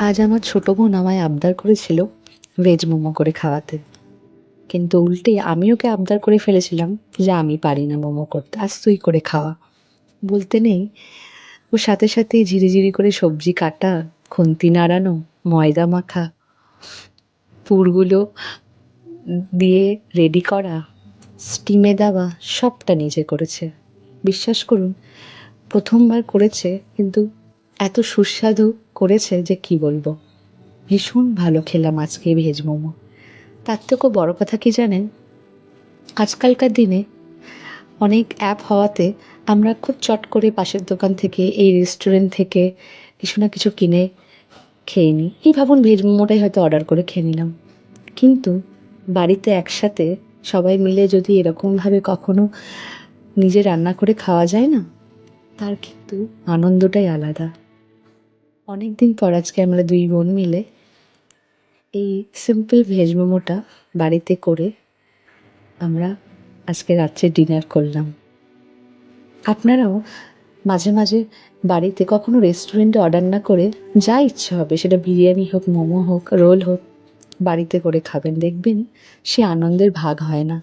আজ আমার ছোট বোন আমায় আবদার করেছিল ভেজ মোমো করে খাওয়াতে, কিন্তু উল্টে আমি ওকে আবদার করে ফেলেছিলাম যে আমি পারি না মোমো করতে, আজ তুই করে খাওয়া। বলতে নেই, ওর সাথে সাথে ঝিরিঝিরি করে সবজি কাটা, খুন্তি নাড়ানো, ময়দা মাখা, পুরগুলো দিয়ে রেডি করা, স্টিমে দেওয়া, সবটা নিজে করেছে। বিশ্বাস করুন, প্রথমবার করেছে, কিন্তু এত সুস্বাদু করেছে যে কি বলবো। ভীষণ ভালো খেলাম আজকে ভেজ মোমো। তার থেকেও বড় কথা কি জানেন, আজকালকার দিনে অনেক অ্যাপ হওয়াতে আমরা খুব চট করে পাশের দোকান থেকে, এই রেস্টুরেন্ট থেকে কিছু না কিছু কিনে খেয়ে নিই। এই ভাবুন, ভেজ মোমোটাই হয়তো অর্ডার করে খেয়ে নিলাম। কিন্তু বাড়িতে একসাথে সবাই মিলে যদি এরকমভাবে কখনো নিজে রান্না করে খাওয়া যায় না, তার কিন্তু আনন্দটাই আলাদা। অনেক দিন পর আজকে আমরা দুই বোন মিলে এই সিম্পল ভেজ মোমোটা বাড়িতে করে আমরা আজকে রাত্রে ডিনার করলাম। আপনারাও মাঝে মাঝে বাড়িতে কখনো রেস্টুরেন্টে অর্ডার না করে যা ইচ্ছে হবে, সেটা বিরিয়ানি হোক, মোমো হোক, রোল হোক, বাড়িতে করে খাবেন, দেখবেন সে আনন্দের ভাগ হয় না।